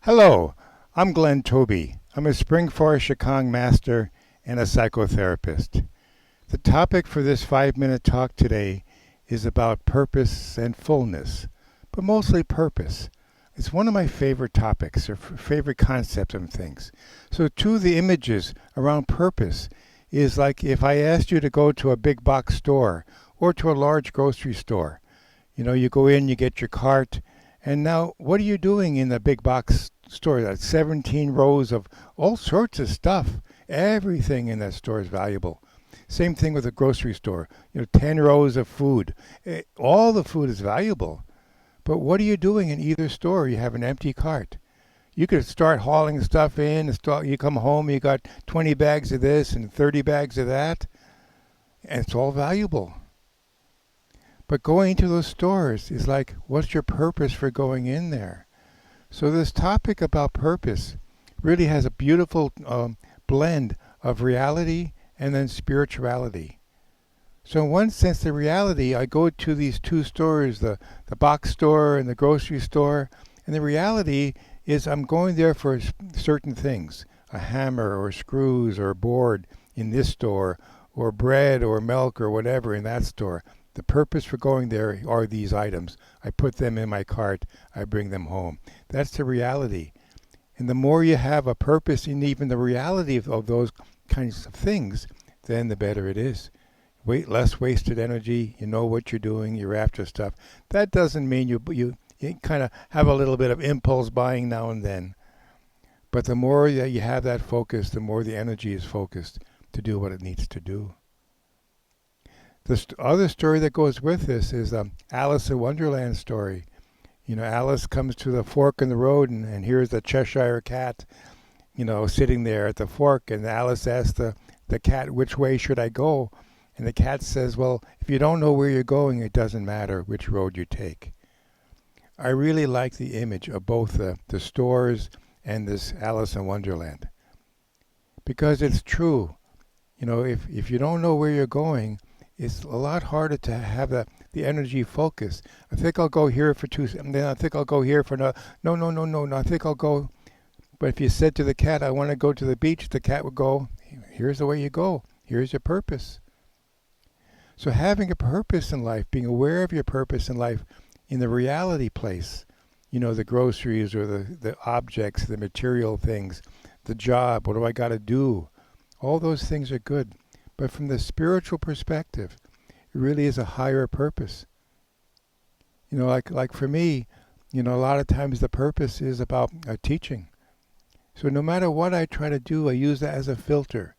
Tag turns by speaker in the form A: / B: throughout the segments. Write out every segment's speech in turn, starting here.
A: Hello, I'm Glenn Tobey. I'm a Spring Forest Shikang master and a psychotherapist. The topic for this 5-minute talk today is about purpose and fullness, but mostly purpose. It's one of my favorite topics or favorite concepts of things. So, two of the images around purpose is like if I asked you to go to a big box store or to a large grocery store. You go in, you get your cart, and now what are you doing in the big box store? That's 17 rows of all sorts of stuff. Everything in that store is valuable. Same thing with a grocery store. 10 rows of food. All the food is valuable. But what are you doing in either store? You have an empty cart. You could start hauling stuff in. You come home, you got 20 bags of this and 30 bags of that, and it's all valuable. But going to those stores is like, what's your purpose for going in there? So this topic about purpose really has a beautiful blend of reality and then spirituality. So in one sense, the reality, I go to these two stores, the box store and the grocery store, and the reality is I'm going there for certain things, a hammer or screws or a board in this store, or bread or milk or whatever in that store. The purpose for going there are these items. I put them in my cart. I bring them home. That's the reality. And the more you have a purpose in even the reality of those kinds of things, then the better it is. Less wasted energy. You know what you're doing. You're after stuff. That doesn't mean you kind of have a little bit of impulse buying now and then. But the more that you have that focus, the more the energy is focused to do what it needs to do. The other story that goes with this is Alice in Wonderland story. Alice comes to the fork in the road and here's the Cheshire cat, sitting there at the fork. And Alice asks the cat, which way should I go? And the cat says, well, if you don't know where you're going, it doesn't matter which road you take. I really like the image of both the stores and this Alice in Wonderland. Because it's true. If you don't know where you're going, it's a lot harder to have the energy focus. I think I'll go here for two, and then I think I'll go here for another. No, I think I'll go. But if you said to the cat, I want to go to the beach, the cat would go, here's the way you go. Here's your purpose. So having a purpose in life, being aware of your purpose in life in the reality place, the groceries or the objects, the material things, the job, what do I got to do? All those things are good. But from the spiritual perspective, it really is a higher purpose. Like for me, a lot of times the purpose is about teaching. So no matter what I try to do, I use that as a filter.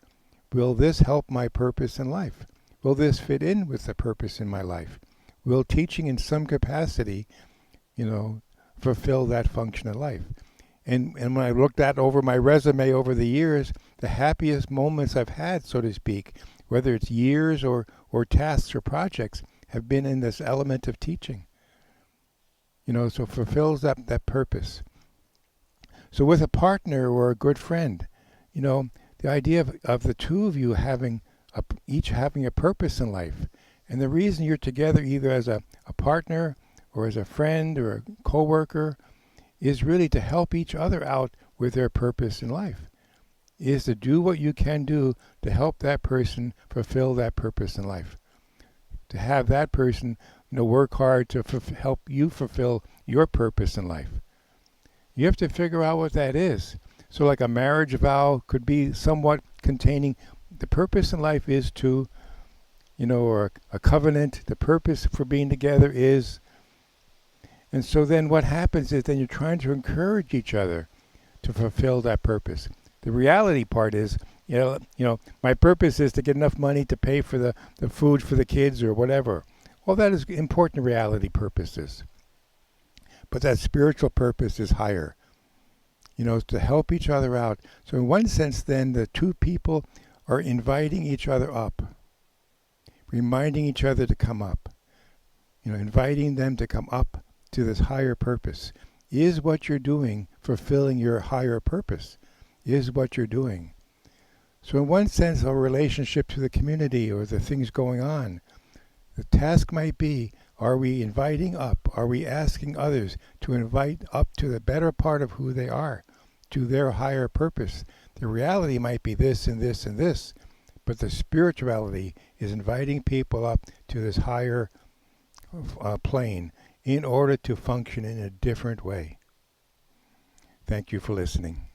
A: Will this help my purpose in life? Will this fit in with the purpose in my life? Will teaching in some capacity, fulfill that function in life? And when I looked at over my resume over the years, the happiest moments I've had, so to speak, whether it's years or tasks or projects, have been in this element of teaching. So fulfills that purpose. So with a partner or a good friend, the idea of the two of you each having a purpose in life. And the reason you're together either as a partner or as a friend or a coworker is really to help each other out with their purpose in life, is to do what you can do to help that person fulfill that purpose in life, to have that person work hard to help you fulfill your purpose in life. You have to figure out what that is. So like a marriage vow could be somewhat containing the purpose in life is to, or a covenant, the purpose for being together is. And so then what happens is then you're trying to encourage each other to fulfill that purpose. The reality part is, my purpose is to get enough money to pay for the food for the kids or whatever. All that is important reality purposes. But that spiritual purpose is higher, to help each other out. So in one sense then, the two people are inviting each other up, reminding each other to come up, inviting them to come up to this higher purpose. Is what you're doing fulfilling your higher purpose? Is what you're doing? So in one sense, our relationship to the community or the things going on, the task might be, Are we inviting up? Are we asking others to invite up to the better part of who they are, to their higher purpose? The reality might be this and this and this, but the spirituality is inviting people up to this higher plane in order to function in a different way. Thank you for listening.